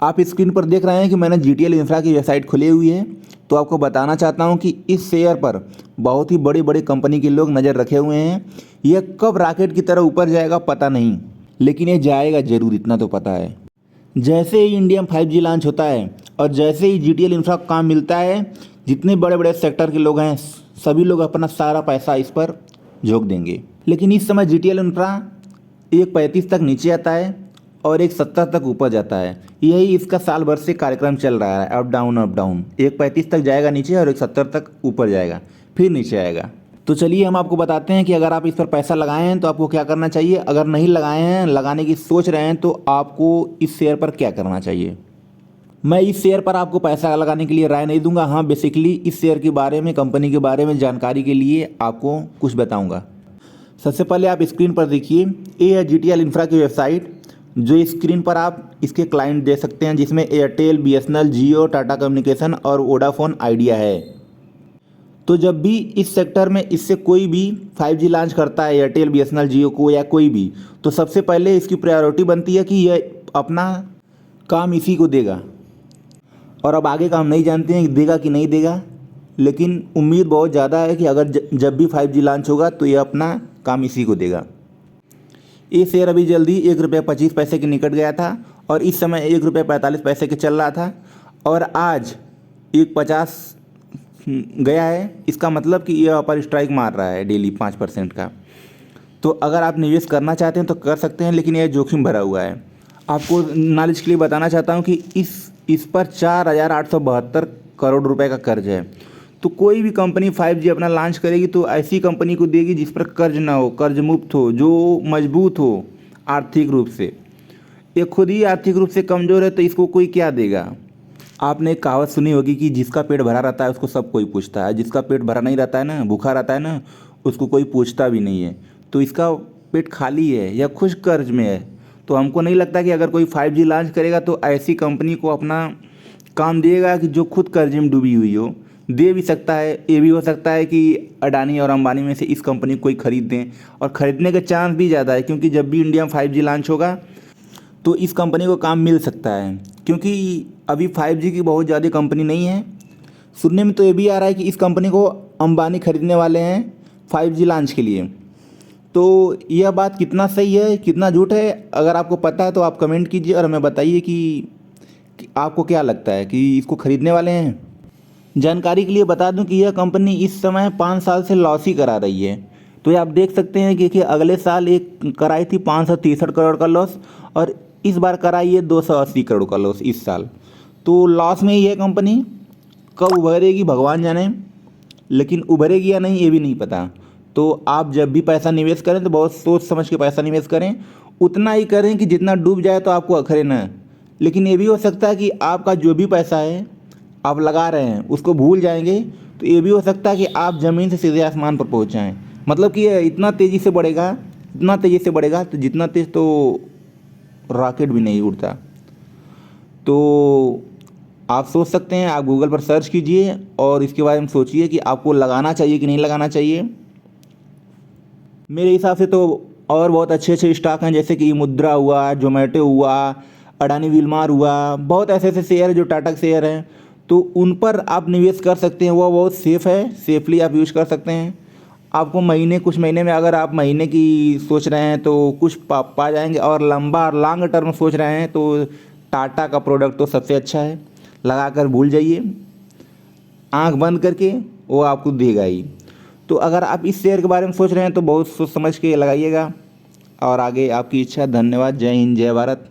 आप स्क्रीन पर देख रहे हैं कि मैंने जीटीएल इंफ्रा की वेबसाइट खुली हुई है। तो आपको बताना चाहता हूं कि इस शेयर पर बहुत ही बड़ी बड़ी कंपनी के लोग नज़र रखे हुए हैं। यह कब रॉकेट की तरह ऊपर जाएगा पता नहीं, लेकिन ये जाएगा ज़रूर, इतना तो पता है। जैसे ही इंडिया में 5G लॉन्च होता है और जैसे ही जीटीएल इंफ्रा को काम मिलता है, जितने बड़े बड़े सेक्टर के लोग हैं सभी लोग अपना सारा पैसा इस पर झोंक देंगे। लेकिन इस समय जीटीएल इंफ्रा 1.35 तक नीचे आता है और 1.70 तक ऊपर जाता है। यही इसका साल भर से कार्यक्रम चल रहा है, अप डाउन अप डाउन। 1.35 तक जाएगा नीचे और 1.70 तक ऊपर जाएगा, फिर नीचे आएगा। तो चलिए हम आपको बताते हैं कि अगर आप इस पर पैसा लगाए हैं तो आपको क्या करना चाहिए, अगर नहीं लगाए हैं, लगाने की सोच रहे हैं, तो आपको इस शेयर पर क्या करना चाहिए। मैं इस शेयर पर आपको पैसा लगाने के लिए राय नहीं दूंगा। हाँ, बेसिकली इस शेयर के बारे में, कंपनी के बारे में जानकारी के लिए आपको कुछ बताऊंगा। सबसे पहले आप स्क्रीन पर देखिए, ये है जीटीएल इंफ्रा की वेबसाइट। जो स्क्रीन पर आप इसके क्लाइंट दे सकते हैं, जिसमें एयरटेल, बीएसएनएल, जियो, टाटा कम्युनिकेशन और वोडाफोन आइडिया है। तो जब भी इस सेक्टर में इससे कोई भी 5G लॉन्च करता है, एयरटेल, बीएसएनएल, जियो को या कोई भी, तो सबसे पहले इसकी प्रायोरिटी बनती है कि यह अपना काम इसी को देगा। और अब आगे का हम नहीं जानते हैं कि देगा कि नहीं देगा, लेकिन उम्मीद बहुत ज़्यादा है कि अगर जब भी 5G लॉन्च होगा तो ये अपना काम इसी को देगा। ये शेयर अभी जल्दी ₹1.25 के निकट गया था और इस समय ₹1.45 के चल रहा था और आज 1.50 गया है। इसका मतलब कि यह अपर स्ट्राइक मार रहा है डेली 5% का। तो अगर आप निवेश करना चाहते हैं तो कर सकते हैं, लेकिन यह जोखिम भरा हुआ है। आपको नॉलेज के लिए बताना चाहता हूँ कि इस पर 4,872 करोड़ रुपए का कर्ज है। तो कोई भी कंपनी 5G अपना लॉन्च करेगी तो ऐसी कंपनी को देगी जिस पर कर्ज ना हो, कर्ज मुक्त हो, जो मजबूत हो आर्थिक रूप से। ये खुद ही आर्थिक रूप से कमज़ोर है तो इसको कोई क्या देगा। आपने एक कहावत सुनी होगी कि जिसका पेट भरा रहता है उसको सब कोई पूछता है, जिसका पेट भरा नहीं रहता है ना, भूखा रहता है ना, उसको कोई पूछता भी नहीं है। तो इसका पेट खाली है या खुश कर्ज में है। तो हमको नहीं लगता कि अगर कोई 5G लॉन्च करेगा तो ऐसी कंपनी को अपना काम देगा कि जो खुद कर्ज में डूबी हुई हो। दे भी सकता है, ये भी हो सकता है कि अडानी और अंबानी में से इस कंपनी को कोई खरीद दें, और ख़रीदने का चांस भी ज़्यादा है क्योंकि जब भी इंडिया में 5G लॉन्च होगा तो इस कंपनी को काम मिल सकता है, क्योंकि अभी 5G की बहुत ज़्यादा कंपनी नहीं है। सुनने में तो ये भी आ रहा है कि इस कंपनी को अंबानी खरीदने वाले हैं 5G लॉन्च के लिए। तो यह बात कितना सही है, कितना झूठ है, अगर आपको पता है तो आप कमेंट कीजिए और हमें बताइए कि आपको क्या लगता है कि इसको खरीदने वाले हैं। जानकारी के लिए बता दूं कि यह कंपनी इस समय 5 साल से लॉस ही करा रही है। तो ये आप देख सकते हैं कि अगले साल एक कराई थी 563 करोड़ का लॉस और इस बार कराई है 280 करोड़ का लॉस इस साल। तो लॉस में ही है कंपनी, कब उभरेगी भगवान जाने, लेकिन उभरेगी या नहीं ये भी नहीं पता। तो आप जब भी पैसा निवेश करें तो बहुत सोच समझ के पैसा निवेश करें, उतना ही करें कि जितना डूब जाए तो आपको अखरे ना। लेकिन ये भी हो सकता है कि आपका जो भी पैसा है आप लगा रहे हैं उसको भूल जाएंगे, तो ये भी हो सकता है कि आप ज़मीन से सीधे आसमान पर पहुंच जाएं। मतलब कि ये इतना तेज़ी से बढ़ेगा, इतना तेज़ी से बढ़ेगा, तो जितना तेज़ तो रॉकेट भी नहीं उड़ता। तो आप सोच सकते हैं, आप गूगल पर सर्च कीजिए और इसके बारे में सोचिए कि आपको लगाना चाहिए कि नहीं लगाना चाहिए। मेरे हिसाब से तो और बहुत अच्छे अच्छे स्टॉक हैं, जैसे कि मुद्रा हुआ, जोमेटो हुआ, अडानी विलमार हुआ, बहुत ऐसे ऐसे शेयर हैं जो टाटा के शेयर हैं। तो उन पर आप निवेश कर सकते हैं, वो बहुत सेफ़ है, सेफली आप यूज़ कर सकते हैं। आपको कुछ महीने में अगर आप महीने की सोच रहे हैं तो कुछ पा जाएंगे, और लॉन्ग टर्म सोच रहे हैं तो टाटा का प्रोडक्ट तो सबसे अच्छा है, लगा कर भूल जाइए, आंख बंद करके वो आपको देगा ही। तो अगर आप इस शेयर के बारे में सोच रहे हैं तो बहुत सोच समझ के लगाइएगा, और आगे आपकी इच्छा। धन्यवाद। जय हिंद, जय भारत।